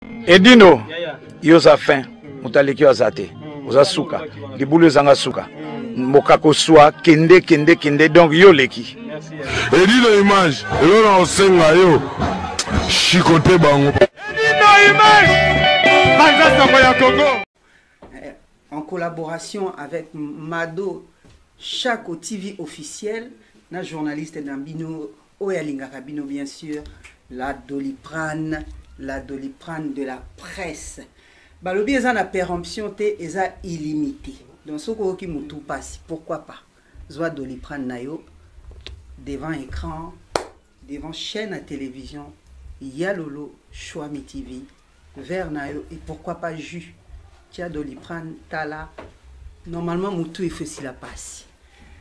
Edino, yoza fin, mutaleki azate, oza suka, libulu zanga suka, mokako swa, kende, donc yo leki. Edino image, yo na osenga yo, chikote bango. Edino image, Banza Sangoya Congo. En collaboration avec Mado Chako TV officiel, na journaliste d'Ambino, Oyalinga Rabino bien sûr, la Doliprane de la presse. Balobi eza na péremption te eza illimité. Donc ce qui mutu passe, pourquoi pas? Zwa Doliprane na yo devant écran, devant chaîne à télévision, Yalolo Chouami TV, vers na yo et pourquoi pas jus. Tia Doliprane tala. Normalement mutu il faut si la passe.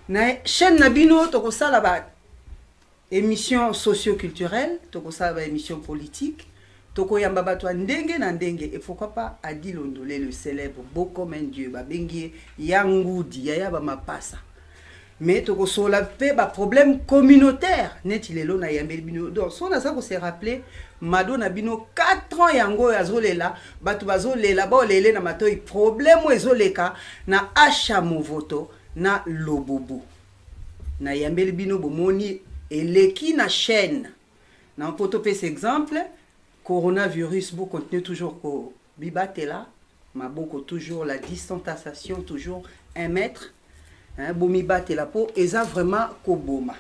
Na chaîne Nabino toko sala ba émission socio-culturelle, toko sala ba émission politique. Toko yamba batwa ndenge na ndenge et pourquoi pas Adi Londolé le célèbre beau comme un dieu ba bengi yangoudi yaya ba mapasa mais toko sola pe ba problème communautaire net il est là na yambel bino donc so na ça ko se rappeler Mado na bino 4 ans yango azolela batu bazolela ba olele na matoi problème ezoleka na acha movoto na lobobo na yambel bino bomoni eleki na chaîne na poto pe exemple coronavirus, vous continuez toujours que bibate là, ma beaucoup toujours la distanciation, toujours 1 mètre, hein, bomibate la peau, et ça vraiment koboma.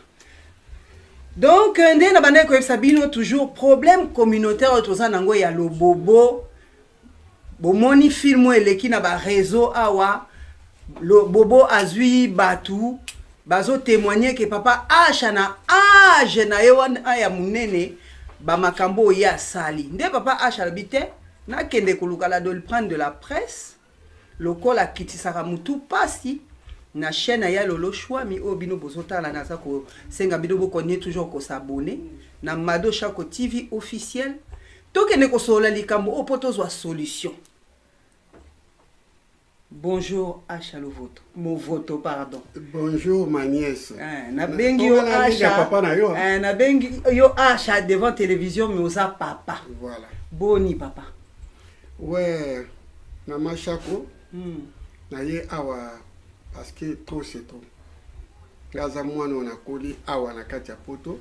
Donc, ndé na bande ko sabino toujours problème communautaire autoza nango ya lo bobo, bomoni film eleki na ba réseau awa, lo bobo azui batu, bazo témoigner que papa acha na âge na yewan aya munene. Ba makambo ya sali nde papa achalbite na kende kuluka la Doliprane de la presse lokola kitisaka mutu pasi na chaîne ya Lolo Chouami obino bozota la nasa ko senga bido bokonye toujours ko s'abonner na Mado Chako TV officiel to kende ko sola likambo opotozwa solution. Bonjour Achalo voto. Mon voto pardon. Bonjour ma nièce. Na bengi yo Acha. Papa na yo. Na bengi yo Acha devant télévision mais osa papa. Voilà. Boni papa. Ouais, na machako. Na ye awa parce que trop c'est trop. Gaza mwana on a koli awa na kati ya poto.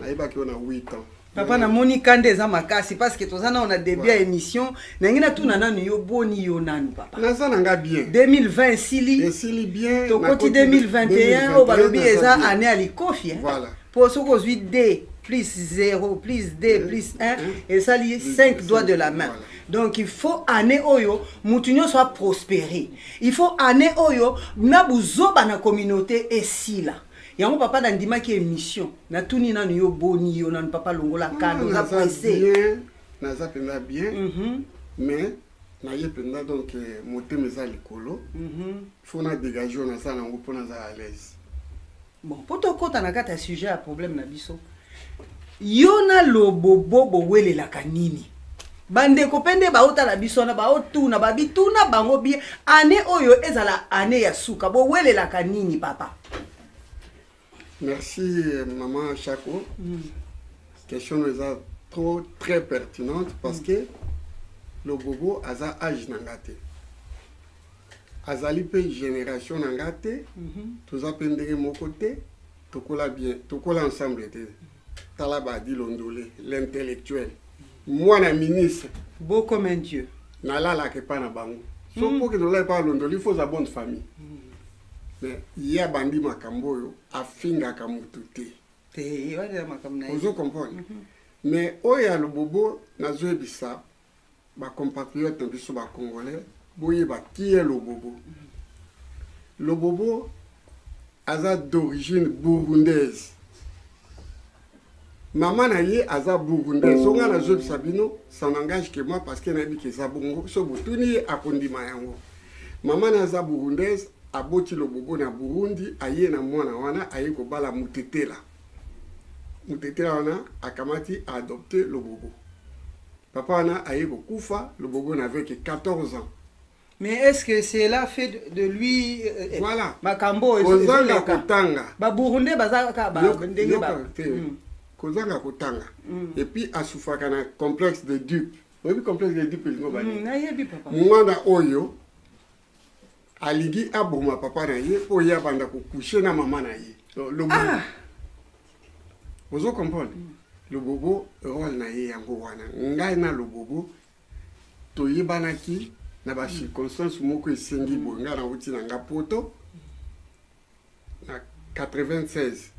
Na yeba ki on a 8 ans. Papa na moni kande za makasi parce que tozana on a début à émission na ngina tuna nanu yo boni yo nanu papa. Na za nga bien. 2020 sili bien. To koti 2021 o balobi eza année ali kofi. Voilà. Pour ce qu'on dit D plus 0 plus D plus 1 et ça lié 5 doigts de la main. Voilà. Donc il faut année oyo mutunyo soit prospérer. Il faut année oyo na buzoba na communauté et si là. Yango papa d'andima qui émission na tuni na yo boni yo na papa longola kado za pressé na za penda bien mais na ye penda donc monter mes alikolo faut na dégager na ça na ngo na za à l'aise. Bon poto kota na kata sujet à problème na biso yo na lobobo bo wele la kanini bande ko pende ba ota la biso na ba otuna ba bituna bango bien année oyo ezala année ya suka bo wele la kanini papa. Merci maman Chako. Question est trop très pertinente parce que le bobo a za âge nangate. Azali pe génération nangate. Tous appendere mon côté. Tokola bien, tokola ensemble te. Talaba di Londolé, l'intellectuel. Moi na ministre. Beau comme un dieu. Nala la ke pa na bango. So pour que nous l'ait pas Londolé, il faut sa bonne famille. Mais il y a bandi makamboyo afinga kamutute. Vous comprenez? Mais oya le bobo na zoe bisa ba compatriote biso ba congolais boye ba qui est le bobo. Le bobo aza d'origine burundaise. Maman na ye aza burundaise. Songa na zoe bisa bino ça n'engage que moi parce que na bi ke za bongo so botuni akondima yango. Maman na aza burundaise aboti lo bobo na Burundi aye na mwana wana aye ko bala mutetela wana akamati a adopté le bobo. Papa wana aye ko kufa le bobo n'avait que 14 ans. Mais est-ce que c'est là fait de lui voilà makambo kozanga kotanga ba Burundi bazaka ba ndenge ba kozanga kotanga et puis asufaka na complexe de dupe oyebi complexe ya Edipe lingo bani nayebi papa mwana oyo alingi aboma papa na ye po ya banda kokushe na mama na ye le ozo comprendre le bobo rôle na ye yango wana ngai na le bobo toyebanaki na ba circonstance moko esengi boye ngai na uti na nga poto na 96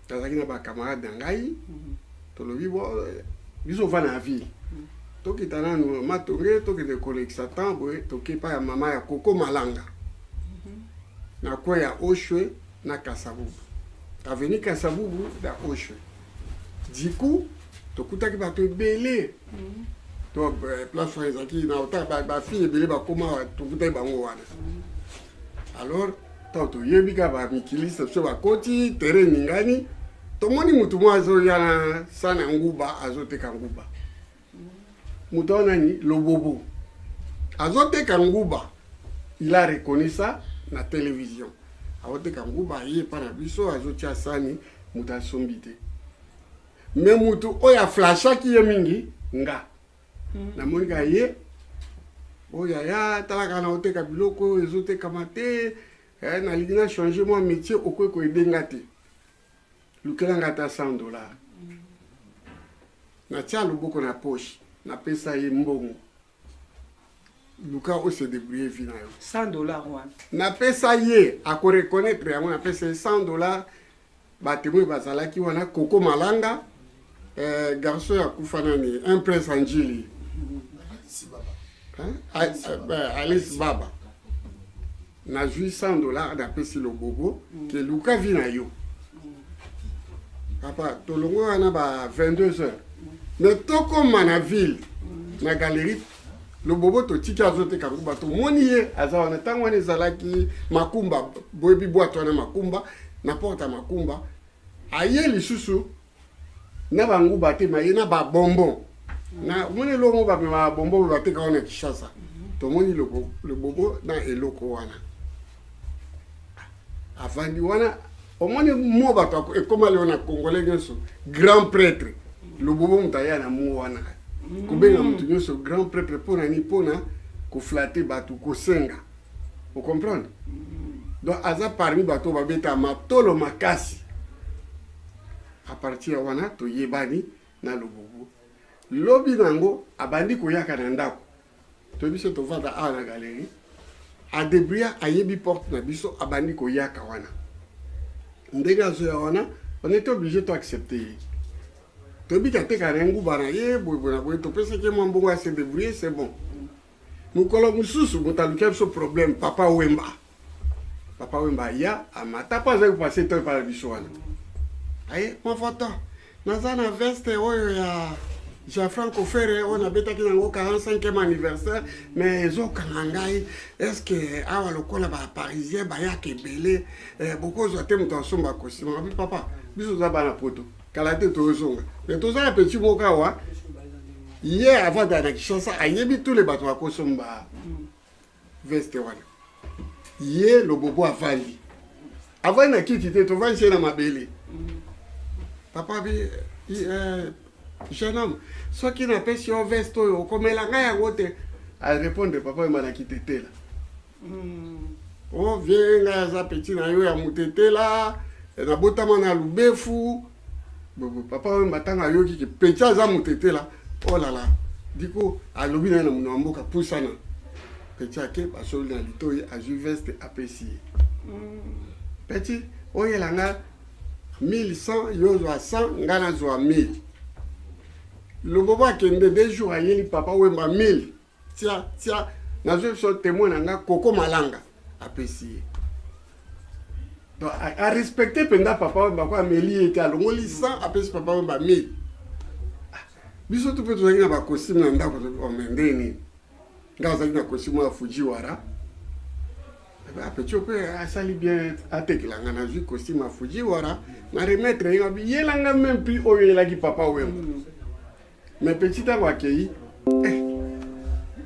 tazalaki na bacamarade na ngai tolobi biso va na ville tokita nanu matonge tokende kolekisa temps boye tokepa ya mama ya Koko Malanga na kwa ya Oshwe na Kasavubu aveni Kasavubu da Oshwe diku tokutaki bato ebele to place ezaki na ota ba fille ebele bakoma tokutaki bango wana alors tanto yebika ba mikilisa so bakoti terrain ningani tomoni mutu mwa azoya na sana nguba azoteka nguba mutu nani Lobobo azoteka nguba il a reconnu ça na télévision azoteka nguba ye pa na biso azotia sani mutu asombite mais mutu oya flashaki ye mingi nga na monika ye oya ya talaka na oteka biloko ezoteka mate na ligina changer moi métier okwe edenga te lukela ngata $100 na tia loboko na poche na pesa ye mbongo luka o se débrouiller vina yo $100 wana na pesa ye ako reconnaître yango na pesa $100 ba témoin bazalaki wana Koko Malanga garçon ya kufanani un prince Anjili Alice Baba na jui $100 na pesi Lobobo ke luka vina yo papa tolongo wana ba 22h mais tokoma na ville na galerie Lobobo totiki azoteka nguba to moni ye aza wana ntango wana ezalaki makumba boyebi bwato wana makumba na porta makumba aye lisusu na banguba te maye na babonbon na moni longo ba bonbon bateka wana Kinshasa to moni Lobobo na eloko wana avandi wana omoni mo bato ekoma leo na congolais nyonso grand prêtre Lobobo mutaya na mo wana kubenga mutu nyonso grand prêtre pona ni pona ko flatter bato ko senga vous comprenez donc aza parmi bato babeta matolo makasi à partir wana to yebani na Lobobo lobi nango abandi ko yaka na ndako to biso to vanda a na galerie a débrouiller ayebi porte na biso abandi ko yaka wana ndega zo wana on était obligé de accepter tobi ka teka rengu bana ye boy to pesa ke mo mbongo se débrouiller c'est bon mukolo mususu mutaluka so problème papa wemba ya amata pas za passer temps par biso wana aye mon photo nazana veste oyo ya Jean-Franco Ferre on a beta ki nango 45e anniversaire mais ezoka ngai est-ce que awa lokola ba parisien ba ya kebele beaucoup zote muto asomba kosima abi papa biso za bana poto kala te to zonga mais to za petit moka wa ye avant d'aller Kinshasa ayebi tous les bateaux akosomba veste wana ye Lobobo avandi avant na kiti te to vanche na mabele papa bi jeune homme soit qui n'a pas si on veste au comme la gagne à côté à répondre papa il m'a quitté là oh viens là petit na yo ya mutete là na botama na lubefu papa il m'a tanga yo qui petit za mutete là oh là là diko alobi na na mboka pusana petit ake ba sol na litoyi a ju veste apesi petit oh yelanga 1100 yo zo 100 ngana zo 1000 Lobobo akende 2 jours ayeli papa wemba 1000 tia na je so témoin nga Koko Malanga apesi donc a respecter penda papa wemba kwa meli ete alongoli 100 apesi papa wemba 1000 biso tu peto na ba costume na ndako o mendeni ngaza na costume ya Fujiwara petit peu asali bien atekilanga na ju costume ya Fujiwara na remettre yelanga même prix oyo yelaki papa wemba mais petit tango akei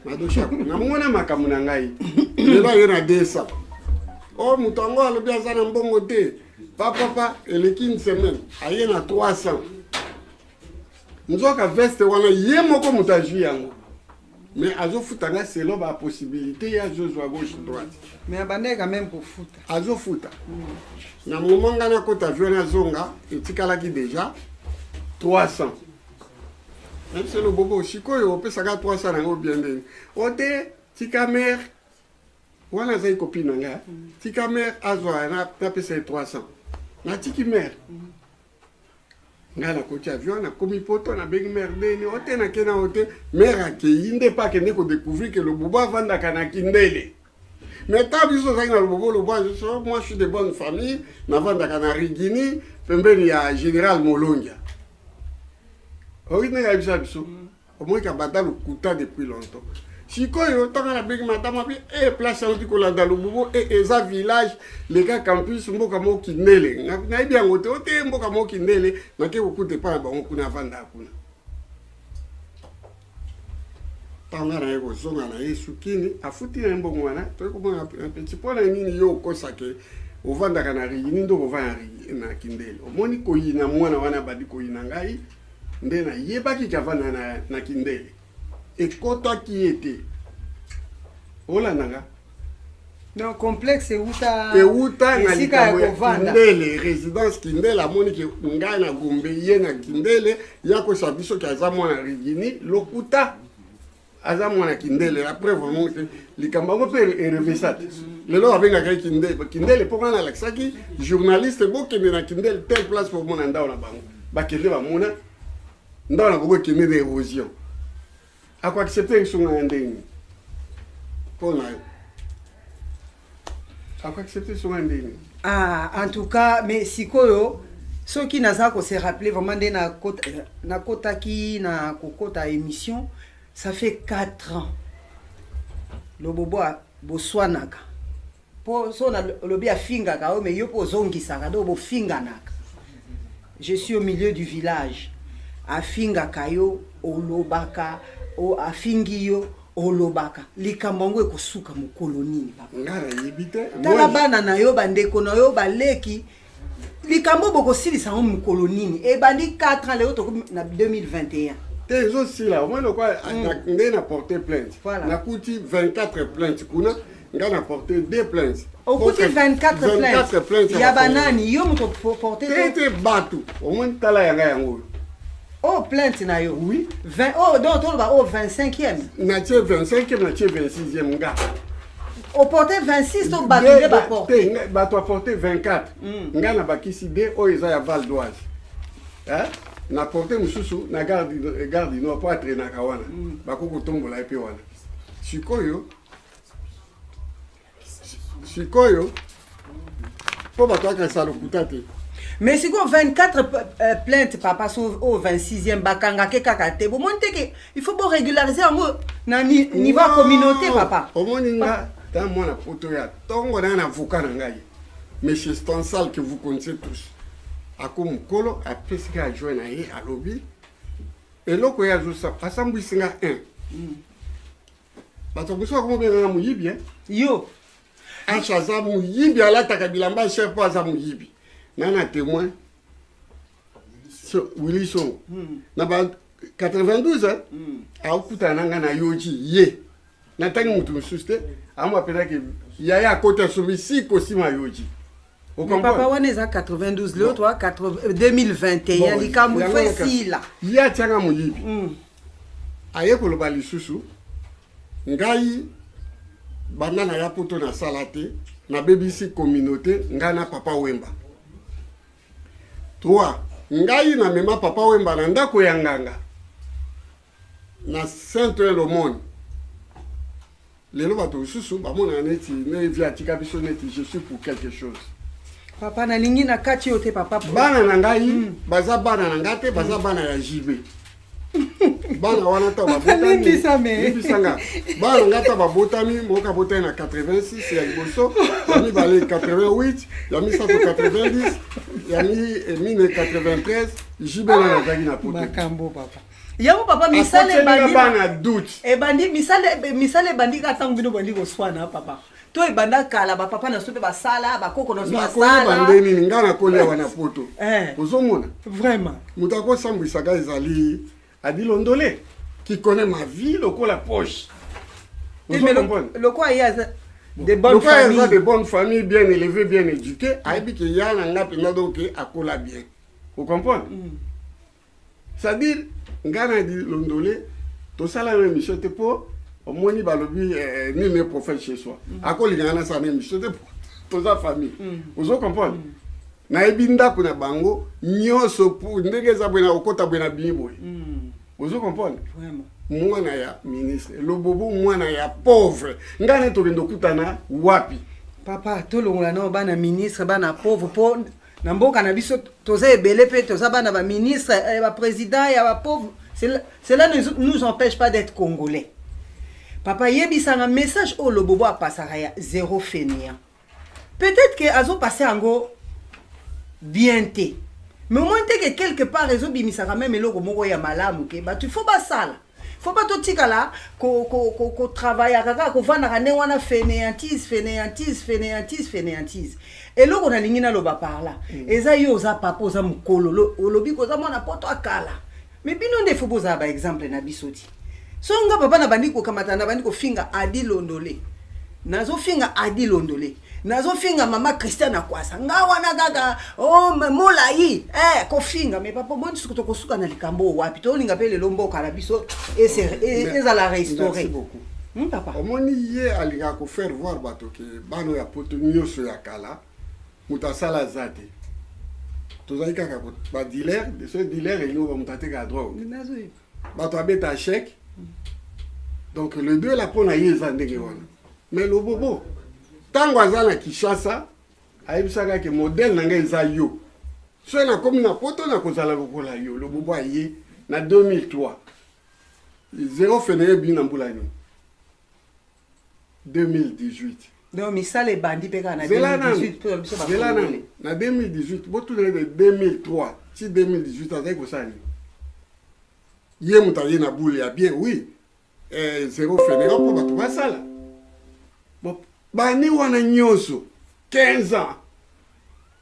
madosha na mwana makamu na ngai lelo yo na 200 oh mutango alobi azana mbongo te papa eleki une semaine aye na 300 nzoka veste wana ye moko mutaji yango Mais Azo Foutanga, c'est là la possibilité, il y a Jozo à gauche droite. Mais Abandé quand même pour foot. Azo Fouta. Dans le moment où on a vu un zonga, et Tikalaki déjà 300. Même si le bobo, Chico, on peut savoir 300 dans bien bien. Ote, Tikamer, on a une copine, Tikamer, Azo, on a payé 300. Na Tikimer. Ngala côté avion na komi poto na beng merde ni ote na kena ote mera ke inde pa ke ne ko découvrir que le bobo vanda kana kindele mais ta biso za na le bobo le bois moi je suis de bonne famille na vanda kana rigini pembeni ya général Molongia oui na ya biso au moins ka bata le kuta depuis longtemps Sikoyo tanga na beng madame bi e place en du kolanda le bobo et eza village les gars campus mboka mo kindele na bien ngote ote mboka mo kindele na ke kokute pa ba kuna vanda kuna tanga na yego zonga na yesu kini afuti na mbongo wana to ko un petit point na nini yo ko sake o vanda kana ri ni ndo ko vanda na kindele o moni ko yina mwana wana badi ko yina ngai ndena yebaki ka vanda na kindele et kota qui était Olananga donc complexe et uta na kindele résidence kindele amoni ke ngai na gombe ye na kindele yako sabiso ki azamo na rigini lokuta azamo na kindele après vraiment likambango pe revesat lelo abenga kai kindele pour na laksaki journaliste boke na kindele telle place pour mon ndao na bango bakende ba mona ndao na boko kende d'érosion à quoi accepter que son indemne pour à quoi accepter son indemne en tout cas mais sikoyo ceux qui n'a pas se rappeler vraiment de na kota ki na kokota émission ça fait 4 ans le bobo boswanaka po so na lobi afinga ka mais yo po zongisa do bo finga naka je suis au milieu du village afinga kayo olobaka o afingiyo olobaka likambango ekosuka mukoloni papa ngara yibite tala bana na yo bandeko na yo baleki likambo boko silisa mukoloni e bandi 4 ans leo to na 2021 te aussi là au moins quoi na porter plainte na kuti 24 plaintes kuna ngana porter 2 plaintes au kuti 24 plaintes ya banani yo muto porter te batu au moins tala yanga yango. Oh, plainte na yo. Oui. 20, oh, donc on va au 25e. Na 25e, na 26e nga. Au porté 26, on va de ba porté. Ba to porté 24. Nga na bakisi de o eza ya Val d'Oise. Hein? Na porté mususu na garde no po atre na kawana. Ba ko tombola epe wana. Sikoyo. Po ba to aka salo kutate. Mais si vous 24 plaintes papa sont au 26e bakanga ke kakate bon monte que il faut bon régulariser en na niveau communauté papa au moins nga dans moi na photo ya tongo na avocat na ngai monsieur Stansal que vous connaissez tous akom kolo a pesque a joindre à lobby et loko ya josa asambu singa 1 bato buso ko be na muyibi yo acha za muyibi ala takabilamba chef pa za muyibi nana témoin Wilson na ba 92 a okuta nanga na yoji ye na tangi mutu suste amwa pena ke yaya kota somisi kosima yoji papa wana eza 92 le toi 2021 likambu fesi la ya tanga muyibi aye ko loba lisusu ngai banana ya poto na salate na BBC communauté ngana papa Wemba 3 ngai na mema papa Wemba na ndako ya nganga na Saint-Ouen-le-Monde lelo bato susu bamona neti ne via tika biso neti je suis pour quelque chose papa na lingi na kati yote papa bana na ngai baza bana na ngate baza bana ya JB bana wana ta babotami bisanga bana ngata babotami moka botami na 86 ya liboso yami bale 88 yami 190 yami 1993 JB na zaki na poto makambo papa yango papa misale bandi bana doute e bandi misale bandi ka tangu bino bandi ko swana papa to e banda kala ba papa na sope ba sala ba koko na sope sala ba ndeni ngana kolia wana poto ozomona vraiment mutako sambisa ga ezali adilondole qui connaît ma vie, le coup la poche. Vous comprenez? Le quoi, il y a des bonnes familles. Il y a des bonnes familles bien élevées, bien éduquées. Il y a un à bien. Vous comprenez? C'est-à-dire, Ngana dit l'ondolé, tout ça la même chose, c'est pour au moins ni balobi ni mes prophètes chez soi. À quoi les Ngana ça même chose, c'est pour toute la famille. Vous comprenez? Na ebinda kuna bango, nyoso pour ndenge za bwana okota bwana bibo. Vous comprenez? Vraiment. Moi na ya ministre, le bobo moi na ya pauvre. Ngana to bendo kutana wapi? Papa, to longola no bana ministre bana pauvre po na mboka na biso toza ebele pe toza bana ba ministre ba président ya ba pauvre. Cela ne nous empêche pas d'être congolais. Papa yebisa un message au le bobo a passé à zéro fainéant. Peut-être que azo passé ango bien té. Mais au moins que quelque part azo bimisaka même eloko moko ya malamu ke ba tu faut pas ça là. Faut pas tout tika là ko travailler kaka ko vana ka ne wana fainéantise. Et là on a lingina loba par là. Eza yo za papa za mukolo olobi ko za mwana poto akala. Mais bino nde faut boza ba exemple na bisoti. So nga papa na bandiko kamata na bandiko finga adi londolé. Nazo finga adi londolé. Nazo finga mama Christiana kwasa. Nga wana gaga oh mola yi ko finga mais papa bon suko to kosuka na likambo wapi to linga pe le lombo kala biso et ça la restaurer. Papa. Omoni ye alika ko faire voir bato ke bano ya poto nyoso ya kala mutasala zate. Tozali kaka ba dealer, de ce dealer et nous vont tenter à drogue. Bato abeta chèque. Donc le deux la pona yeza ndenge wana. Mais le bobo tango azana Kishasa ayebisaka ke modèle nanga eza yo. So na komi na poto na kozala lokola yo. Le bobo aye na 2003. Zéro fenêtre bien en boulani. 2018. Non, mais ça les bandits pega na 2018 na 2018, botu de 2003, si 2018 avec vous ça. Yé mutaye na boule ya bien oui. Zéro fenêtre pour battre pas ça là. Bon, bani wana nyoso 15 ans.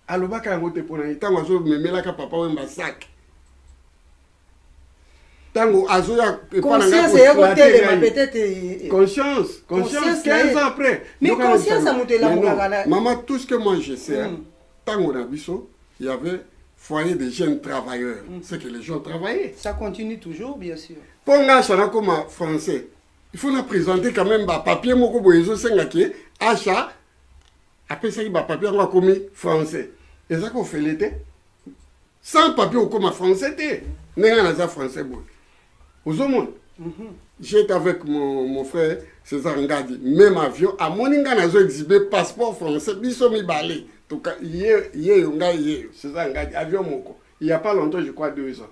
Alobaka ngote pona itango so memela ka papa wemba sac. Tango azoya conscience ya côté peut-être conscience 15 ans après. Mais conscience a monté là. Maman, tout ce que moi je sais, tango na biso, il y avait foyer des jeunes travailleurs. C'est que les gens travaillaient. Ça continue toujours, bien sûr. Pour nga ça comme français. Il faut nous présenter quand même ba papier moko boyezo senga ki achat après ça ba papier on va comme français. Et ça qu'on fait l'été. Sans papier au comme français té. Nenga na za français boy. Aux hommes. J'étais avec mon frère César Ngadi, même avion à moninga na zo exhibé passeport français biso mi balé. En tout cas, César Ngadi avion moko. Il y a pas longtemps, je crois 2 ans.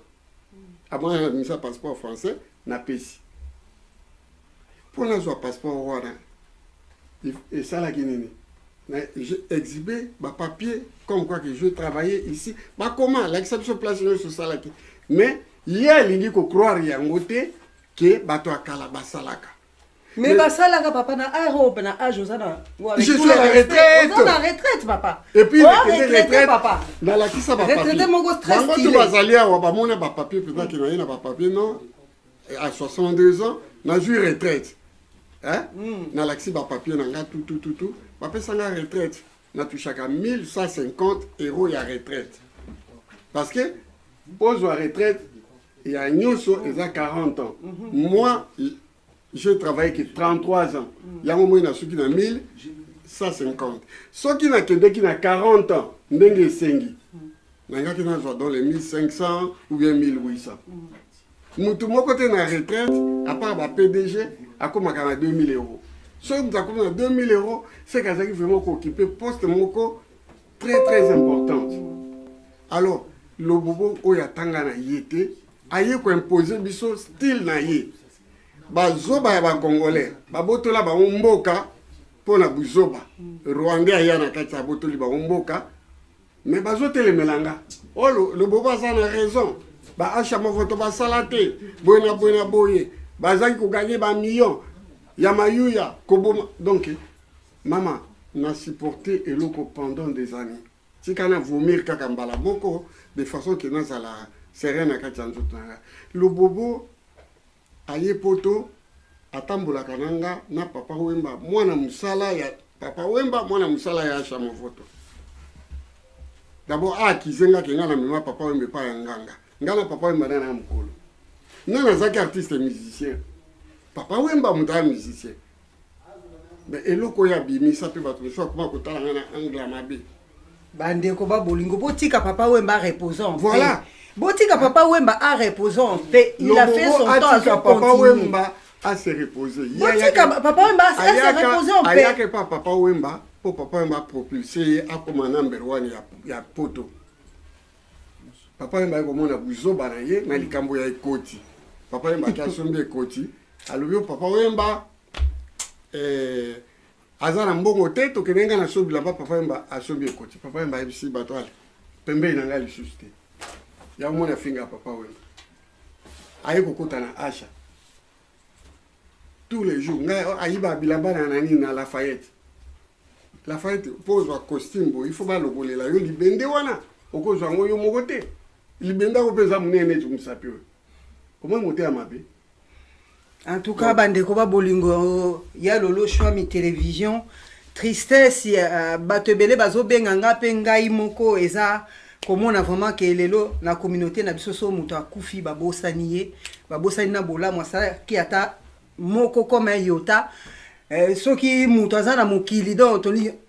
Avant j'ai mis ça passeport français na pesi. Pour la soit passeport rwanda. Et ça la Guinée. J'ai exhibé ma papier comme quoi que je travaillais ici. Bah comment l'exception place sur ça là. Mais il y a l'idée qu'on croit rien côté que bato akala basalaka. Mais basalaka papa na Europe na âge ça na. Je suis à la retraite. On est en retraite papa. Et puis retraite papa. Dans la qui ça va pas. Retraite mon gros stress. Quand tu vas aller à Wabamona ba papier peut-être qu'il y a pas papier non. À 62 ans, na joué retraite. Hein? Na laxi ba papier na nga tout. Papa ça na retraite. Na touché à 1150 € ya retraite. Parce que pose à retraite il y a Nyoso, il a 40 ans. Moi, je travaille que 33 ans. Il y a un moment où il y a 1150. Ceux qui ont 40 ans, il y a 5. Il y a dans les 1500 ou bien 1800. Tout mon côté de la retraite, à part le PDG, à comme à 2000 €. Ceux qui ont 2000 €, c'est qu'ils ont vraiment occupé poste très très importante. Alors, le bobo où il y a tangana yété, aye ko imposer biso style na ye. Bazoba ya ba congolais, ba botola ba mboka pona buzoba. Rwandais aya na kati ya botoli ba mboka. Mais bazotele melanga. Oh le bobo ça a raison. Ba acha mo voto ba salate, boina boye. Bazaki ko gagner ba millions. Ya mayuya koboma. Donc maman n'a supporté eloko pendant des années. Si kana vomir kaka mbala moko de façon que nous ala sereine à Kachanzotanga. Le bobo aye poto atambola kananga na papa Wemba mwana musala ya papa Wemba mwana musala ya Asha Movoto. D'abord akizenga kenga na mema papa Wemba pa ya nganga. Ngala papa Wemba na mukolo. Nana zaki artiste musicien. Papa Wemba muta musicien. Mais eloko ya bimisa pe bato so kuma kotala na angla mabe. Bande ko ba bolingo botika papa Wemba reposant. Voilà. Botika papa Wemba a reposant en paix. Il a fait son temps à papa Wemba a se reposer. Botika papa Wemba a se reposer en paix. Ayake pas papa Wemba pour papa Wemba propulser a comme number 1 ya poto. Papa Wemba ko mona buzo banaye na likambo ya ekoti. Papa Wemba ka sombe ekoti. Alobio papa Wemba azana mbongo te to kenenga na sobi la papa Wemba asombi ekoti. Papa Wemba ebisi batwale. Pembe na ngali juste. Ya mwana finga papa Wemba. Aye kokota na Asha. Tous les jours, aïba bilamba na nani na Lafayette. Lafayette pose un costume, il faut pas le voler là. Yo libende wana, oko zwango yo mogote. Libenda ko pesa munene tu musapi. Comment monter à mabe? En tout cas, bande ko ba bolingo ya lolo choix mi télévision. Tristesse ya batebele bazo benganga pe ngai moko eza komona vraiment que lelo na communauté na biso so muto akufi babosaniye, babosani na bola mwasa ki ata moko comme yota ce qui mutoza na mokili donc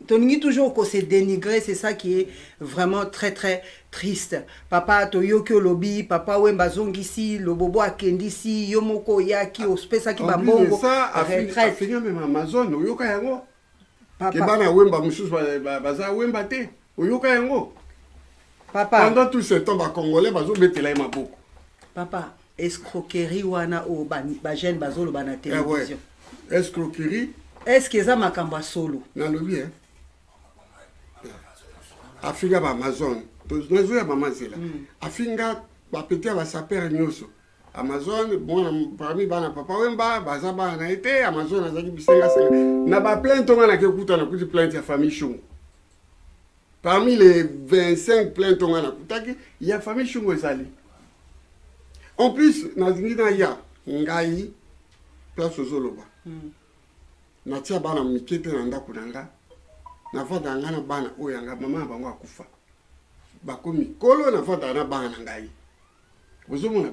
toningi toujours ko se dénigrer, c'est ça qui est vraiment très très triste. Papa toyoki lobby papa Wemba zongisi lobobo akendisi yo moko yaki ospesa ki bambongo retraite même Amazon oyoka yango ke bana Wemba mususu baza Wemba te oyoka yango papa pendant tout ce temps ba congolais bazo betela maboko papa escroquerie wana o ba jeune bazolo bana télévision. Escroquerie est-ce que ça makamba solo na lobi Afrika ba Amazon to nazo ya mama zela afinga ba petia ba saper nyoso Amazon bon parmi bana papa Wemba baza bana été Amazon azaki bisenga na ba plainte ngana ke kuta na kuti plainte ya famille Shungu. Parmi les 25 plaintes ngana kutaki il y a famille Shungu ezali. En plus, nazingina ya ngai place ozoloba. Na tia bana mikete na ndako nanga. Na fata ngana bana oyanga mama bango akufa. Bakomi kolo na fata na bana ngai. Ozomona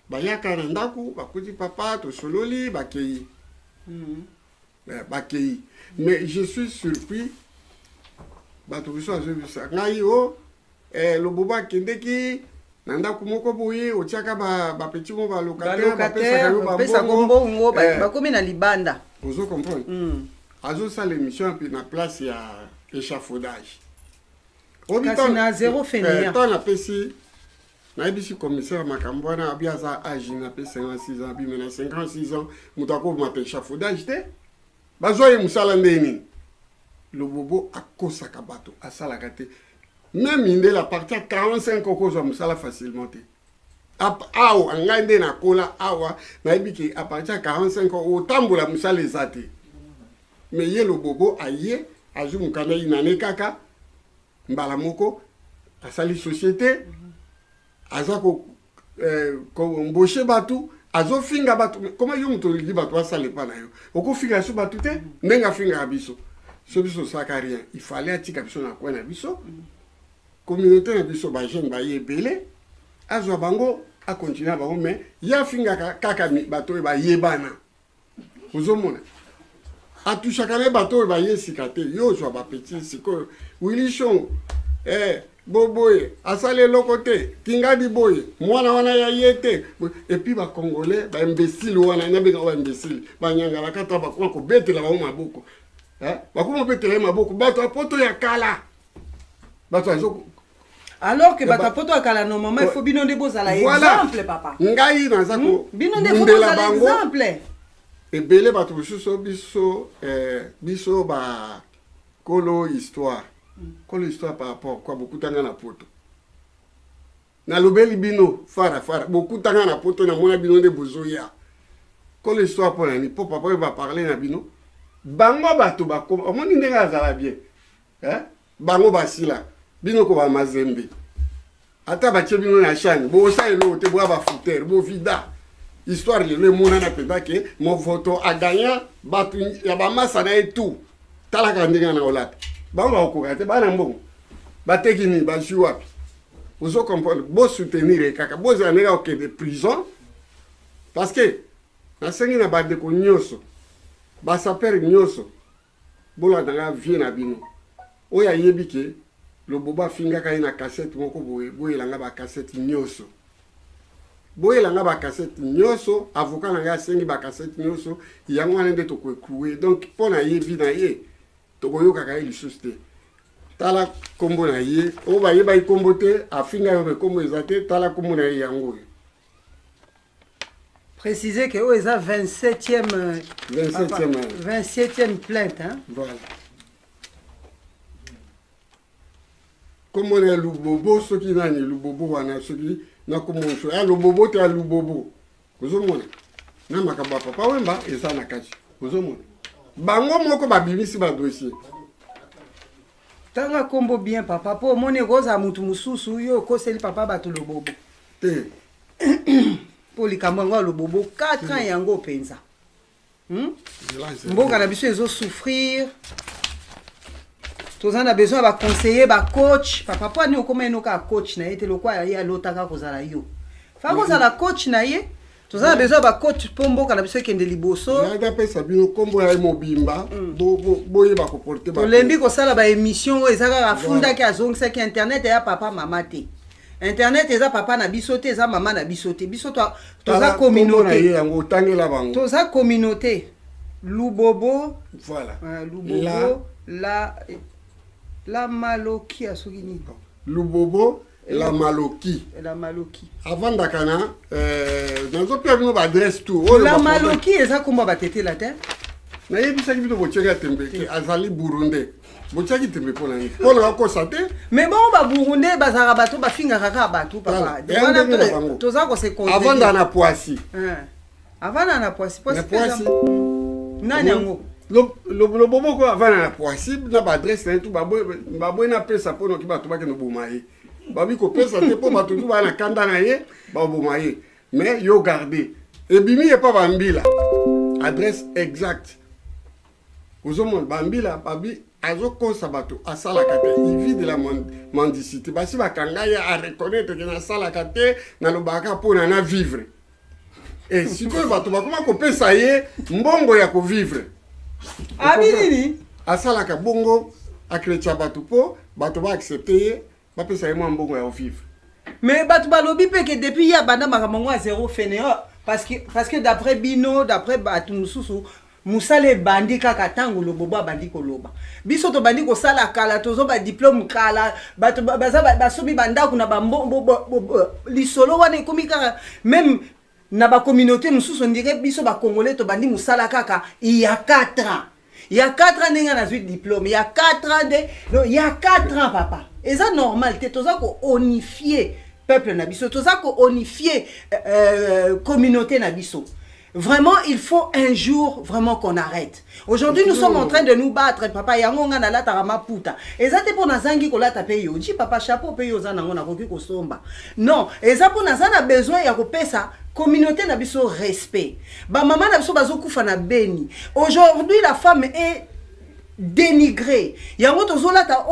bayaka na ndako bakuti papa to sololi bakei. Bakei. Mais je suis surpris. Bato biso azobisa ngai o le boba kendeki nanda kumoko boye otiaka ba petit mo ba locataire ba pesa kombo ngo ba komi na libanda. Vous comprenez? Azo ça l'émission puis na place ya échafaudage. Kasi na zéro fainéant. Tant la pesi na ibisi commissaire makambwana abiaza âge na pe 56 ans bi mena 56 ans mutako ma pe échafaudage te. Bazoye musala ndeni. Le bobo a kosaka bato asalaka te. Même inde la partie à 45 ans qu'on musala facilement te. Awa ngande na kola awa na ibiki à partir à 45 ans otambola musala ezate. Mais ye le bobo aye ajumu kana inane kaka mbala moko asali société azako ko embaucher batu azo finga batu comment yo muto li batu asale pa na yo oko finga su batu te ndenga finga biso so biso saka rien il fallait atika biso na kwa na biso communauté na biso ba jeune ba yebele azwa bango a continuer bango mais ya finga kaka bato ba yebana uzomona atusha kale bato ba yesikate yo zwa ba petit siko wilishon boboye asale lokote kingadi boye mwana wana ya yete et puis ba congolais ba imbécile wana nyabe ba imbécile ba nyanga la kata ba ko betela ba maboko ba ko betela maboko bato apoto ya kala bato azo alors que bato apoto ya kala normalement il faut bino de bozala exemple papa ngai naza ko bino de bozala exemple ebele bato biso ba kolo histoire kolo histoire par rapport quoi beaucoup tanga na poto na lobeli bino fara beaucoup tanga na poto na mona bino de bozoya kolo histoire pour ni papa va parler na bino bango bato ba ko omoni ndenga azala bien bango basila bino ko ba mazembe ata ba bino na chani bo sa elo te bo ba fouter bo vida histoire de le mona na peda que mon voto a gagné batu ya ba masa na tout tala ka ndinga na olata ba ba ko kate ba na mbongo ba tekini ba jouapi vous comprenez bo soutenir kaka bo za nega ok de prison parce que na sengi na ba de ko nyoso ba saper nyoso bola danga vie na bino oya yebike le boba finga ka ina cassette moko boye langa ba cassette nyoso boye langa ba cassette nyoso avocat nga sengi ba cassette nyoso yango wana nde to ko clouer donc pona yebi na ye to ko yoka ka ili suste tala kombo na ye o ba ye ba ikombo te afinga yo kombo ezate tala kombo na ye yango préciser que o eza 27e plainte hein voilà kombo na lubobo soki nani lubobo wana soki na komonso ya lubobo te lubobo kozomona na makaba papa wemba eza na kati kozomona bango moko babimisi ba dossier tanga kombo bien papa po mone koza mutu mususu yo koseli papa bato lubobo te po likambo lubobo 4 ans yango penza mboka na biso ezo souffrir. Tous on a besoin de conseiller, de coach. Papa, pas nous comment nous ka coach na yete lokwa ya lotaka kozala yo. Fa kozala coach na ye. Tous on a besoin de coach pombo kana biso kende liboso. Na ga pesa bino kombo ya mobimba. Bo ye ba ko porter ba. To lembi ko sala ba émission ezaka ka funda ki azongisa ki internet ya papa mama te. Internet eza papa na biso te eza mama na biso te. Biso to za communauté. Yango tangela bango. To za communauté. Lubobo. Voilà. Lubobo la Maloki à Sogini. Lubobo, la Maloki. La Maloki. Avant d'Akana, nous avons adresse tout. La Maloki, est-ce qu'on va battre la terre? Mais il y a des gens qui ont Azali Burundi. Bochaki tembe pour l'année. Pour le constater. Mais bon, Burundi, Bazarabato, Bafinga Batou, papa. Avant d'Ana Poissi. Avant d'Ana Poissi. Poissi. Nanyango. Le bobo ko avant na Poissi na ba adresse na tout ba boy na pesa pour ki ba to ba ke no bomaye ba bi ko pesa te po ba to ba na kanda na ye ba bomaye mais yo garder et bimi e pas bambila adresse exacte ozomon bambila babi azo ko sabato asala kate il vit de la mendicité ba si ba kanga ya a reconnaître que na sala kate na lobaka pour na vivre et si ko ba to ba comment ko pesa ye mbongo ya ko vivre. Abini asalaka bongo akrecha batu po bato ba accepter ba pesa yemo mbongo ya vivre mais batu balobi pe que depuis ya banda makamongo à zéro fainéant parce que d'après Bino d'après batu mususu musale bandi kaka tango lo bobo bandi ko loba biso to bandi ko sala kala tozo ba diplôme kala batu baza basobi banda kuna bambo lisolo wana komi kaka même na ba communauté mususu ndire biso ba congolais to bandi musala kaka il y a 4 ans. Il y a 4 ans n'enga na suite diplôme, il y a 4 ans il y a 4 ans papa. Et ça normal, t'es tout ça ko unifier peuple na biso, tout ça ko unifier communauté na biso. Vraiment, il faut un jour vraiment qu'on arrête. Aujourd'hui, nous sommes en train de nous battre, papa. Yangonga na la tarama puta. Et ça te pour nazangi ko la tape yo. Dis papa chapeau pe yo zana ngona koki ko somba. Non, et ça pour nazana besoin ya ko pesa communauté na biso respect. Ba maman na biso bazo kufa na beni. Aujourd'hui, la femme est dénigrée. Yango tozola ta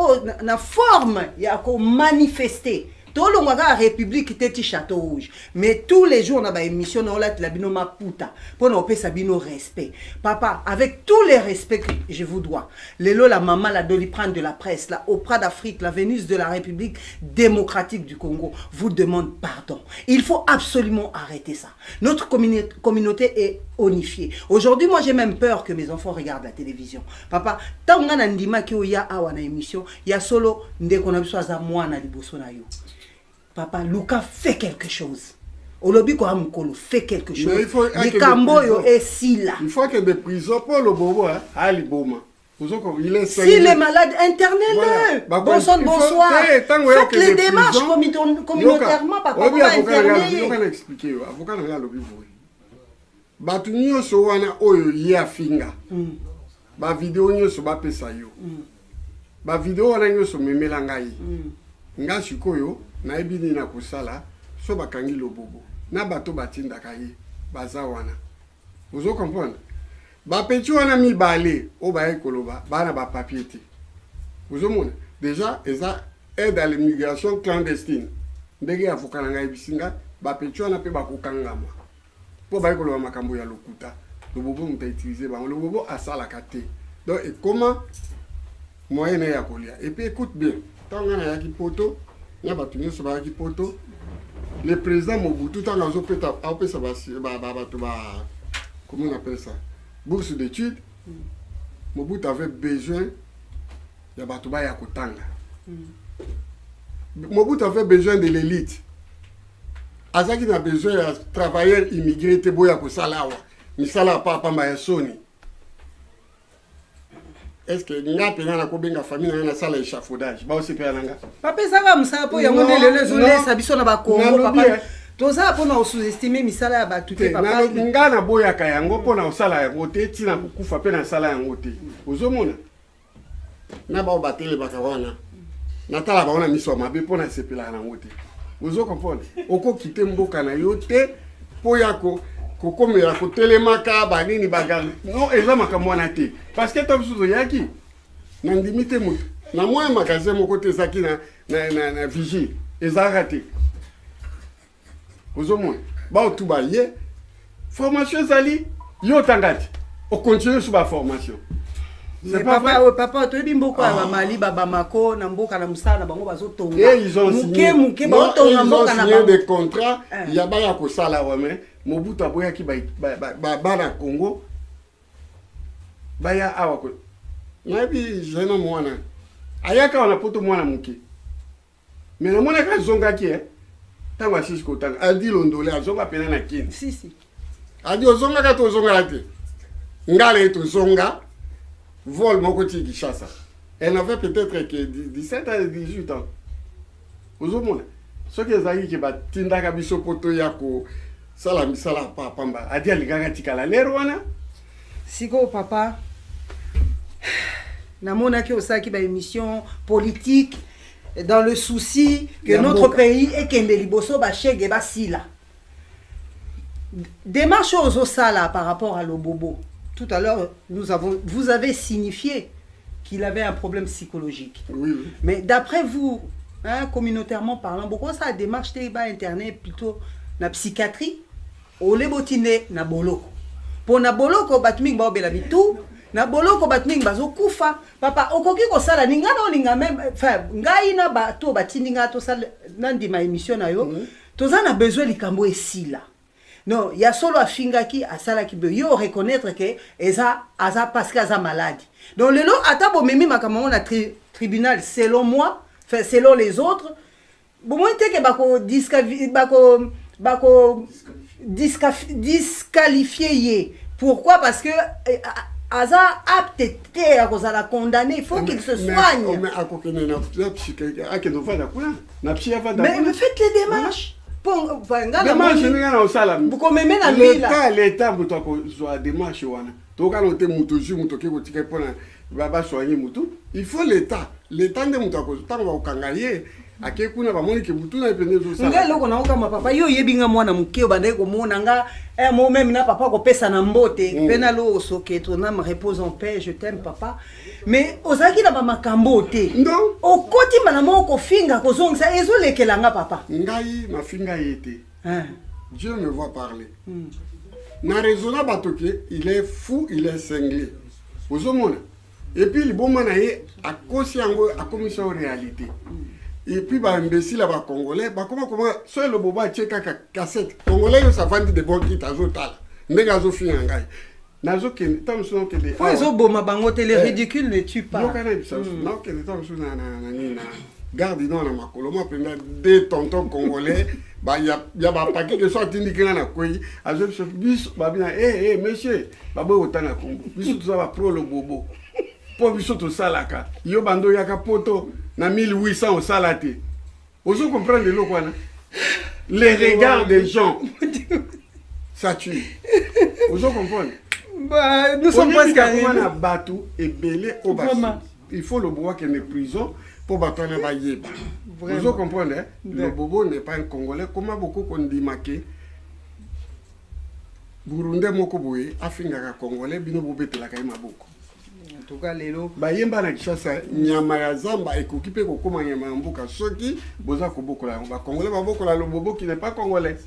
na forme ya ko manifester. Tout le monde a la République était château rouge. Mais tous les jours, on a une émission, on a la bino maputa. Pour nous faire bino respect. Papa, avec tous les respects que je vous dois, la maman, la Doliprane de la presse, la Oprah d'Afrique, la Vénus de la République démocratique du Congo, vous demande pardon. Il faut absolument arrêter ça. Notre communauté est unifiée. Aujourd'hui, moi, j'ai même peur que mes enfants regardent la télévision. Papa, tant qu'on a ndima ki oya awa na émission, il y a solo ndeko na biso aza mwana liboso na yo. Papa, Luka fait quelque chose. Olobi ko amukolo fait quelque chose. Les Camboyo est si là. Il faut que des prisons pour le bobo à Liboma. Il est si les malades internés, voilà. Bonsoir. Faites les démarches communautairement, papa. Oui, avocat, je vais expliquer. Avocat, je vais l'expliquer. Batu nyonso wana oyo ya finga. Ba vidéo nyonso ba pesa yo. Ba vidéo wana nyonso memela ngai. Nga sikoyo na ebini na kusala so bakangi lobobo na bato batinda kaye baza wana. Vous comprenez? Ba petit wana mi balé o ba ekoloba bana ba papier te. Vous comprenez? Déjà eza aide à l'immigration clandestine. Ndenge ya fukananga ibisinga ba petit wana pe ba kokangama. Po ba ekoloba makambo ya lokuta. Le bobo m'a utilisé, le bobo a ça la kate. Donc comment moyen ya kolia. Et puis écoute bien, tant qu'on a qui poto, il y a pas tout sur qui poto. Le président Mobutu tant qu'on peut après ça va comment on appelle ça? Bourse d'études. Mobutu avait besoin ya batuba ya kotanga. Mobutu avait besoin de l'élite. Azaki n'a besoin de travailleurs immigrés te boya ko salawa. Misala papa mba soni. Est-ce que nga pena na ko benga famille na sala échafaudage ba aussi pena nga papa sanga musala po ya ngone lelo zole sabiso na ba Congo papa toza po na sous-estimer misala ya ba tuté papa nga na boya ka yango po na sala ya ngote tina kukufa pe na sala ya ngote ozomona na ba batele bakawana na tala ba ona miso mabe po na sepela na ngote ozo comprendre oko kite mboka na yo te po yako kokome ya kotelemaka banini bagali non eza makambo wana te parce que top suzo yaki na ndimite mutu na moi magasin moko te zaki na vigile eza raté ozomona ba otuba ye formation zali yo tangati o continue sur ba formation. C'est pas papa to bimbo kwa Mali baba mako na mboka na musala bango bazotonga ils ont signé des contrats ya ba ya ko sala wame Mobutu aboya ki ba na Congo baya awa ko nabi jena mwana ayaka wana poto mwana muke mais na mwana ka zonga ki tanga sisi ko tanga adi londole azonga pena na kini si adi ozonga ka to zonga late ngale to zonga vol moko ti Kinshasa elle avait peut-être que 17 à 18 ans ozomona soki ezali ki batindaka biso poto yako sala misala papa mba adi aliganga tikala lero wana siko papa namona ki osaki ba émission politique dans le souci que notre pays est kende liboso ba chege ba sila démarche aux sala par rapport à Lobobo. Tout à l'heure vous avez signifié qu'il avait un problème psychologique. Oui. Mais d'après vous, hein, communautairement parlant, pourquoi ça démarche ba internet plutôt na psychiatrie au lebotine na boloko pour na boloko batming ba obela bitu na boloko batming bazo kufa papa okoki ko sala ninga na olinga même enfin ngai na bato batindinga to sala nandi ma émission na yo toza na besoin likambo esila non ya solo afingaki asala ki be yo reconnaître que eza parce que eza maladie donc lelo atabo memi makambo na tribunal selon moi enfin selon les autres bon moi te que bako disqualifié. Pourquoi? Parce que Aza apte à cause de la condamner, il faut qu'il se soigne. Mais faites les démarches. Il faut l'État. L'État ake kuna ba moni ke mutuna ependezo sala ngelo kona ukama papa yo yebinga mwana mukeo bande ko mona nga mo même na papa ko pesa na mbote pena lo soketo na me repose en paix, je t'aime papa, mais ozaki na ba makambo te non okoti mana moko finga ko zongisa ezolekelanga papa ngai mafinga yete Dieu me voit parler na raisonna batoke il est fou, il est cinglé ozomona et puis le bon manaye a consciengo a commission réalité. Et puis, bah, imbécile, bah, Congolais, bah, comment, seul le boba, tchèque, cassette. Congolais, ça vend des bons kits à Zotal. Négazo fi en gaï. Nazo qui est tant que des. Pour les oboma, bangote, les ridicules ne tuent pas. Non, que les temps sous na garde non, na makolo, moi, pendant des tontons congolais, bah, y a un paquet de sortes indiqués dans la couille. À ce bis, bah, bien, monsieur, bah, bon, autant à Congo. Bis, tout ça va pro le bobo. Pour biso to salaka yo bando yaka poto na 1800 au salate. Vous comprenez le quoi? Les regards des gens ça tue. Vous comprenez? Bah nous sommes presque arrivés à Batou et belé au bas. Il faut le bois qui est en prison pour battre na bayeba. Vous comprenez? Le bobo n'est pas un Congolais. Comment beaucoup qu'on dit maqué Burundais moko boye afingaka congolais bino bobetelaka ye maboko. En tout cas lelo bayemba na Kinshasa nyama ya zamba ekoki pe kokoma nyama ya mboka soki boza kobokola yango ba congolais babokola lobobo qui n'est pas congolais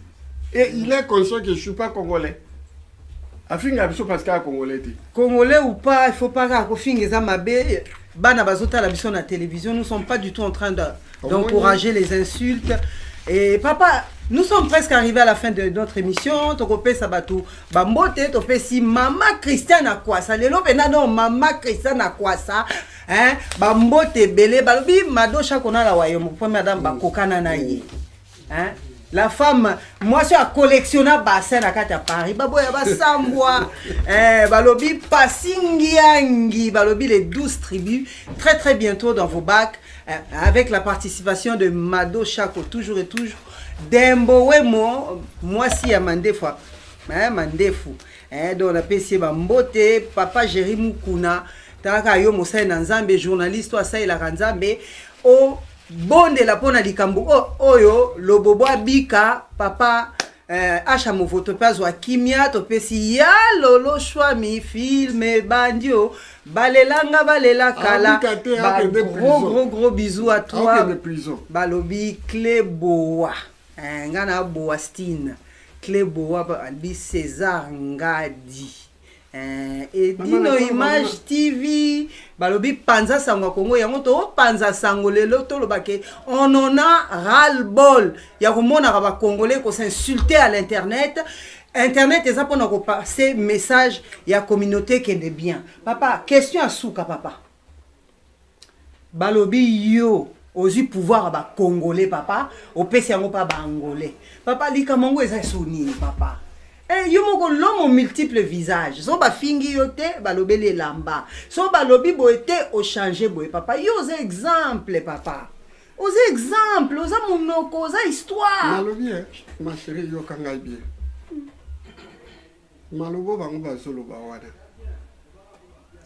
et il est conscient que je suis pas congolais. Afinga biso parce qu'il est congolais. Congolais ou pas, il faut pas qu'afinga za mabe bana bazota la biso na télévision, nous sommes pas du tout en train d'encourager les insultes. Et papa, nous sommes presque arrivés à la fin de notre émission. Tokopé Sabatou, Bambote, topé si Maman Christiane a quoi ça? Lelo penado Maman Christiane a quoi ça? Hein? Bambote belé, balobi mado chakona la wayo, mon madame bakokana na ye. Hein? La femme, moi je suis à collectionner bassin à Katia Paris. Baboya basambwa, balobi pasingiangi, balobi les 12 tribus. Très très bientôt dans vos bacs, avec la participation de Mado Chako, toujours et toujours. Dembo Wemo, moi si à Mandefou, Mandefu. Donc on a payé Bambote, Papa Jerry Mukuna, Taka Yo Moussa Nanzambe, journaliste, toi ça il a Ranzambe. Oh, bon de la pona likambo oyo lobobo bika papa acha mo photo pas wa kimia to pesi ya lolo shwa mi filme bandio balelanga balela kala gros bisous à toi balobi Cléboa ngana boastine Cléboa albi César Ngadi et Dino Image TV balobi panza sango Congo yango to panza sango lelo to lobake on en a ras-le-bol ya komona ba congolais ko s'insulter à l'internet. Internet est ça pour nous passer message ya communauté qui est bien. Papa, question à souka papa. Balobi yo osi pouvoir ba congolais papa, au pesi yango pa ba angolais. Papa likamango eza soni papa. Eh, yomoko l'homme aux multiples visages. So ba fingi yote, ba lobele lamba. So ba lobi boete au changer boy papa. Yo ose exemple papa. Ose exemple, ose monoko, ose histoire. Malobi ma chérie yo kangai bien. Malobo bango ba solo ba wana.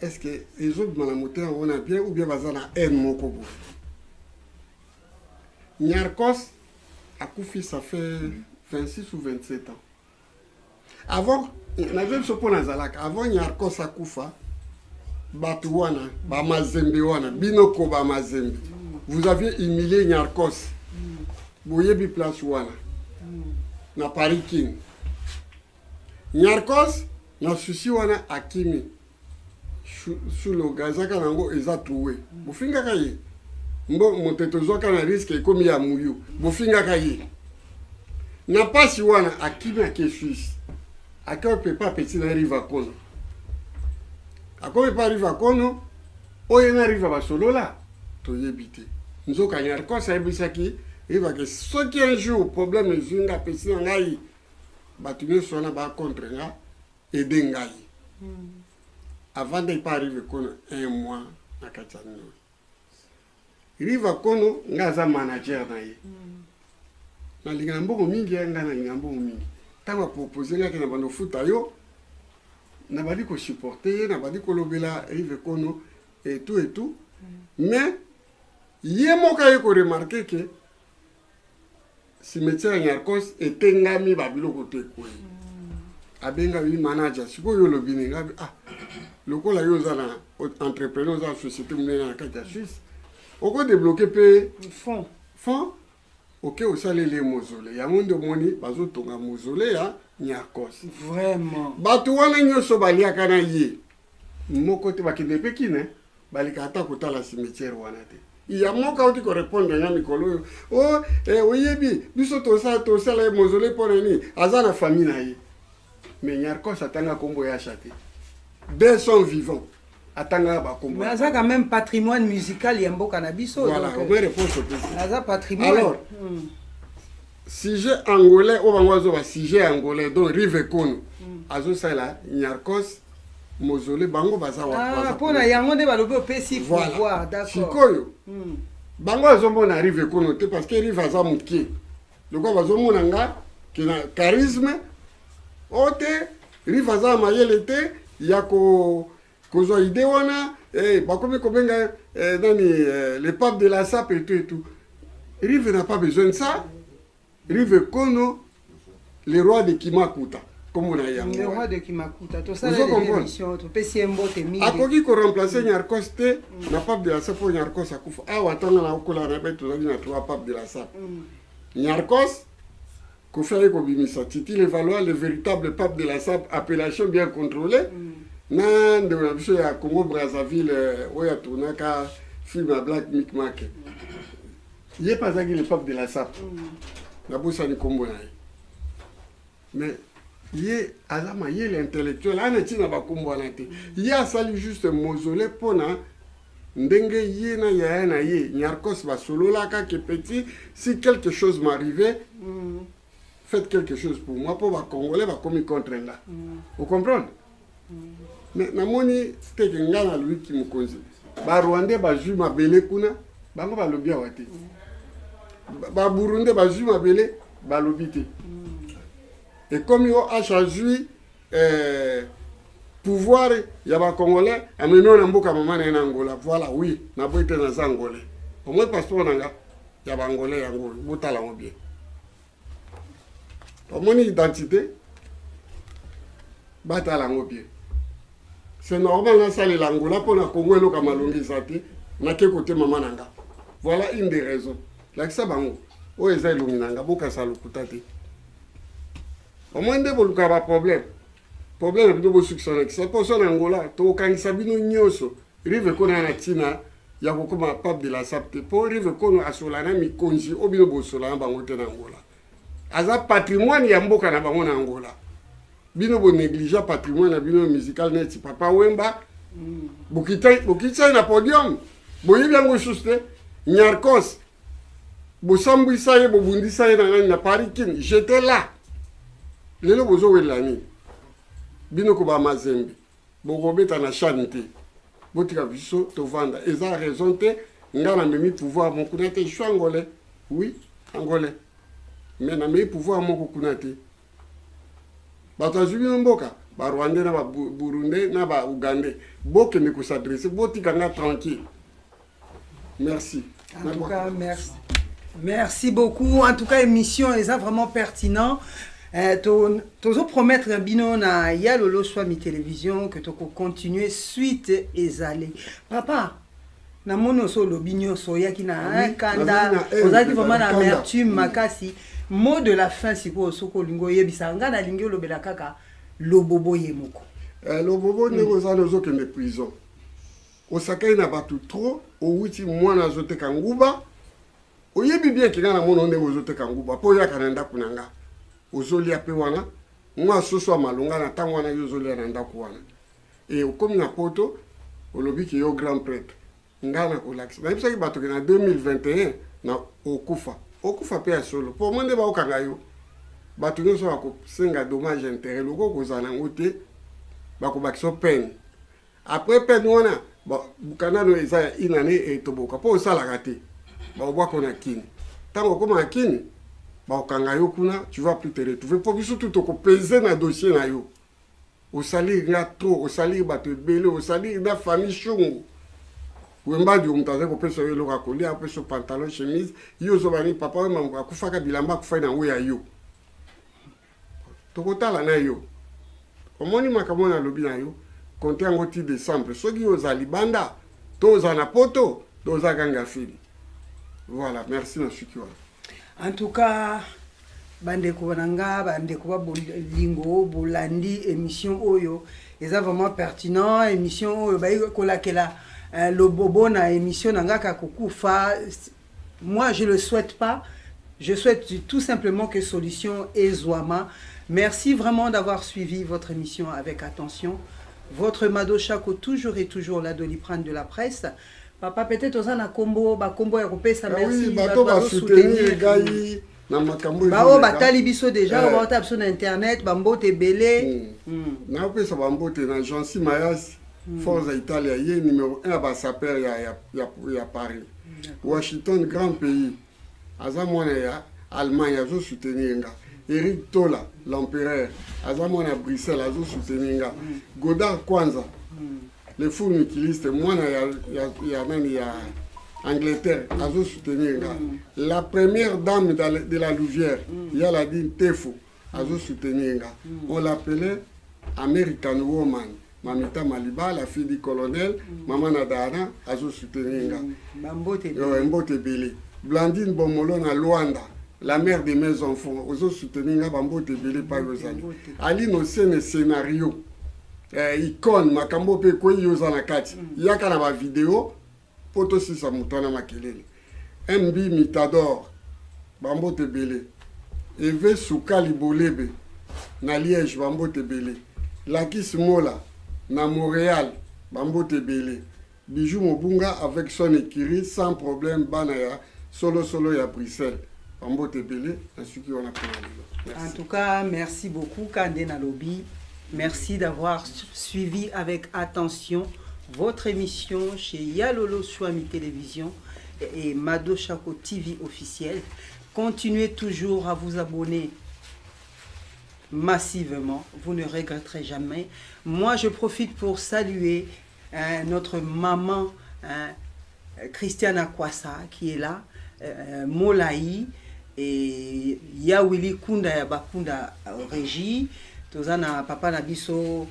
Est-ce que les autres malamoté on a bien ou bien bazana haine moko bo. Nyarkos a koufi ça fait 26 ou 27 ans. Avant, avant Nyarkos Akoufa, Batouana, Bamazembe wana, Binoko Bamazembe. Vous aviez humilié Nyarkos. Boyebi place wana. Na Paris King. Nyarkos na susi wana akimi. Sous le gazaka nango eza troué. Bofinga kaye. Mbo moteto zoka na risque comme ya muyu. Bofinga kaye. Na pasi wana akimi ake Suisse. Akao peut pas petit na riva kono. Akao pas riva kono, oye na riva ba solo là, to yebite. Nzoka Nyarkos ebisaki, riva que ce qui un jour problème zunga petit na ngai, batune sona ba contre nga aider ngai. Avant de pas arriver kono un mois na katano. Riva kono ngaza manager na ye. Na lingambo mingi nga na lingambo mingi. Tant à proposer là que na bando futa yo na badi ko supporter na badi ko lobela rive kono et tout mais yemo ka ko remarquer que cimetière Nyarkos était ngami babilo côté ko abenga wi manager siko yo lobini ngabi lokola yo za na entrepreneur za société mena na kata Suisse oko débloquer pe fond ok, au salé les mausolées. Il y a monde moni, bazo tonga mausolée à Nyarkos. Vraiment. Batouana nyoso balia kana ye. Moko te bakinde pekine, balika ata kota la cimetière wanate. Il y a mon cas qui correspond à Mikolo. Oh, oyebi, biso to sa les mausolées pour ni, azana famille na ye. Mais Nyarkos atanga kombo ya chate. Dès son vivant. Mais ça quand même patrimoine musical yambo cannabis. Voilà, on va répondre au plus. Ça patrimoine. Alors, sujet angolais, on va voir sujet angolais, donc Rive Kono. Azo ça là, Nyarkos, mausolée, bango baza wa. Ah, pour na yango de balobe pesi pouvoir, d'accord. Sikoyo. Bango azo mona Rive Kono te parce que Rive aza muki. Le quoi bazo mona nga qui na charisme. Ote Rive aza mayele te yako Kozo idée wana bakomi kobenga les papes de la SAP et tout. Rive n'a pas besoin de ça. Rive Kono, le roi de Kimakuta. comme on a eu. Le roi de Kimakuta, tout ça, les émissions, tout petit mot est mis. À quoi qui remplacer Nyarkos te, n'a pas de la sape pour Nyarkos à Koufa. Ah, attends, on a encore la répète, tout ça, il n'a pas de la sape. Nyarkos, Koufa et Kobimisa, Titi les Valois, le véritable pape de la sape, appellation bien contrôlée. Nan, de la Congo Brazzaville, où il y a tourné un film à Black Micmac. Il n'y a pas le pape de la sape. La bourse à Nikombo. Mais il y a l'intellectuel, il y a sali juste mausolée pour ndenge yé na ya na yé Nyarkos va solo là que petit si quelque chose m'arrivait faites quelque chose pour moi pour va Congolais va comme contre là vous comprenez mais na moni te ngana lui qui me cause ba Rwandais ba ju mabele kuna bango ba lobia wate ba Burundais ba ju mabele ba lobité. Et comme il a choisi pouvoir, il y a des Congolais, et maintenant on a beaucoup de Angola. Voilà, oui, on a beaucoup de Angolais. Au moins, parce qu'on a il y a des Angolais, il y a des bien. Au moins, l'identité, il y a des c'est normal, ça, les Angola, pour la Congo, le Kamalongi, ça, n'a que côté maman nanga. Voilà une des raisons. Là, ça, bango. Où est-ce que l'Unanga, beaucoup ça le coûte. Au moins, il y a un problème. Le problème est que vous avez c'est pour ça en Angola, quand il s'agit de nous, il y a un pape de la SAPT. Pour il y a un solana, il y a un solana en Angola. Il un patrimoine, il y a un en Angola. Il y a un négligent patrimoine, il y a un musical, il y a un papa Wemba. Il y a un podium. Il y a un chose, Nyarkos. J'étais là. Lelo bozo welani bino ko ba mazembe boko beta na chanté botika biso to vanda eza raison te ngana memi pouvoir mon kunate je suis angolais oui angolais mais na memi pouvoir mon kunate bato azubino mboka ba Rwandais na ba Burundais na ba Ougandais boke ne ko s'adresser botika nga tranquille merci en tout cas merci beaucoup en tout cas émission est vraiment pertinent. Tozo promettre bino na ya lolo soit mi télévision que to continuer suite ezalé papa na mono so lobinyo so yaki na kanda ozaki vraiment na amertume makasi mot de la fin siko soko lingo yebisa nga na lingo lobela kaka lobobo yemoko lobobo ne kozana zoke ne prison osakai na batu trop o wuti mwana zote kanguba oyebi bien ki na mono ne zote kanguba po ya kananda kunanga ozoli ape wana mwa soso malunga na tango wana yozoli na ndako wana et comme na poto olobi ki yo grand prêtre ngana ko lax na bisa ki bato na 2021 na okufa pe solo pour monde ba okanga yo bato nso bako senga dommage intérêt loko kozana ngote bako bakso peine après peine wana ba bukana no eza inane et toboka po sala raté ba obwa kona kini tango koma kini tu vas plus te retrouver pour que surtout tu peser dans dossier na yo au salir na trop au salir bato belé au salir na famille chungu wemba di umtaze ko pesa yo loka kolia pesa pantalon chemise yo zo bani papa mamu akufaka bilamba kufa na we ya yo to kotala na yo omoni makamona lobi na yo compter en ngoti décembre soki yo za libanda to za na poto to za ganga fili voilà merci na sukiwa. En tout cas, bandeko nanga bandeko ba bolingo bolandi émission oyo eza vraiment pertinent émission oyo ba kolakela le bobo na émission nanga ka kokufa. Moi je le souhaite pas, je souhaite tout simplement que solution ezwama. Merci vraiment d'avoir suivi votre émission avec attention. Votre Mado Chako toujours et toujours la Doliprane de la presse. Papa peut-être aux ana combo ba combo européen merci bato ba soutenir gai na makambo ba o batali biso déjà on va taper sur internet bambote belé na pesa bambote na Jean-Si Mayas Forza Italia yé numéro 1 ba saper ya Paris Washington grand pays azamona ya Allemagne azo soutenir nga Eric Tola l'empereur azamona Bruxelles azo soutenir nga Godard Kwanza les fous utilisent moi il y a Angleterre azo soutenir la première dame de la Louvière il y a la dine Tefo azo soutenir. On l'appelait American Woman. Mamita Maliba, la fille du colonel, Maman Nadana, azo soutenir. Mbote Bele. Blandine Bomolo na Luanda, la mère de mes enfants, azo soutenir Mbote Bele par Yozani. Ali no scénario. Icône makambo pe ko yoza na kati. Yaka na ba vidéo poto sisa mutana makelele. MB Mitador, Mbote Bele. Eve Soukali Bolebe, na Liège, Mbote Bele. Lakis Mola, na Montréal, Mbote Bele. Bijou Mobunga avec son écurie, sans problème, Banaya, solo ya Bruxelles. Mbote Bele, ainsi qu'on a pris. En tout cas, merci beaucoup, Kandena Lobby. Merci d'avoir suivi avec attention votre émission chez Yalolo Swami Télévision et Mado Chako TV officiel. Continuez toujours à vous abonner massivement, vous ne regretterez jamais. Moi, je profite pour saluer notre maman Christiane Akwasa qui est là, Molaï et Yawili Kunda Yabakunda Régie, Tozana Papa Nabiso,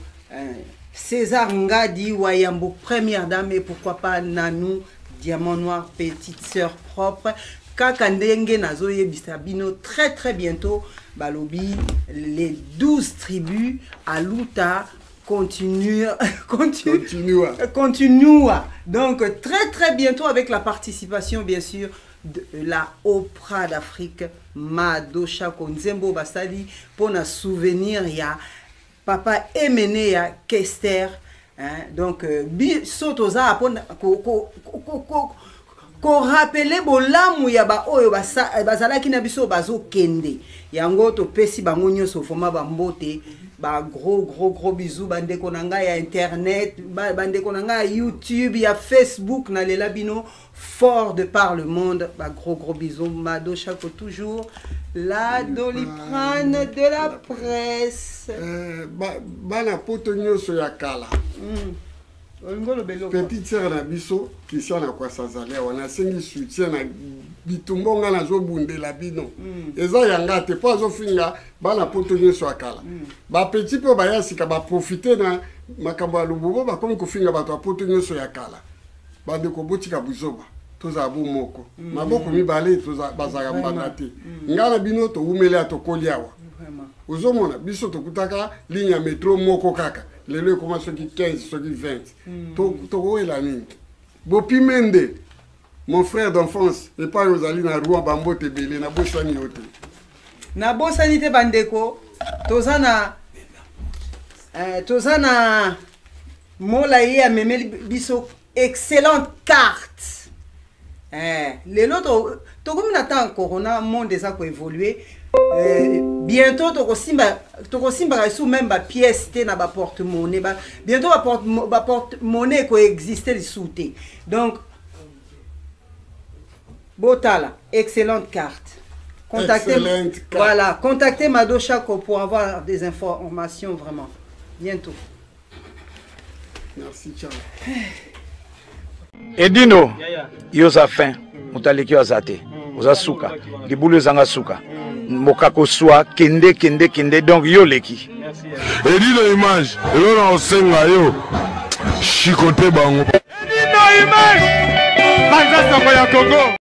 César Ngadi Wayambo, première dame, et pourquoi pas Nanou, Diamant Noir, petite sœur propre. Kakandenge Nazoye Bistabino, très bientôt, Balobi, les 12 tribus à Luta continuent. Donc très bientôt avec la participation bien sûr de la Opéra d'Afrique, Mado Chako Nzembo Basali, pour un souvenir, il y a Papa Emene, ya Kester, donc Sotoza, pour ko rappeler bolamu ya ba oyo bazalaki na biso bazo kende yango to pesi bango nyonso foma ba mbote ba gros bisous bande konanga ya internet bande konanga ya YouTube ya Facebook na lela bino fort de par le monde ba gros bisous. Mado Chako toujours la Doliprane de la presse bana poto nyonso ya kala. Petite sœur na biso Christiane Akwasa Zale wana sengi soutien na bitumbonga na zo bundela bino eza yanga te po zo finga bana poto nyeso akala ba petit po ba yasika ba profiter na makambo ya lububo ba komi ko finga bato poto nyeso ya kala ba de ko botika buzoba toza bu moko maboko mibale toza bazaka mbanda te ngala bino to umele atokoli awa uzomona biso to kutaka ligne ya métro moko kaka lelo comment ceux qui 15 ceux qui 20 to la nini Bopi Mende mon frère d'enfance et pas Rosalie na Rouen Bambote Bele na bosani yote na bosani te bandeko tozana Molaï a memeli biso excellente carte lelo to comme n'attend corona monde ça ko évoluer bientôt tokosimba sous même ba pièce te na ba porte-monnaie bientôt ba porte-monnaie ko exister les sous-té donc Botala excellente carte. Contactez Mado Chako pour avoir des informations vraiment bientôt. Merci, ciao. Edino yoza fin mutaliki wazate oza suka libulu zanga suka mokako swa kende donc yo leki Edino image elona osenga yo shikote bango Edino image banza soko ya Congo.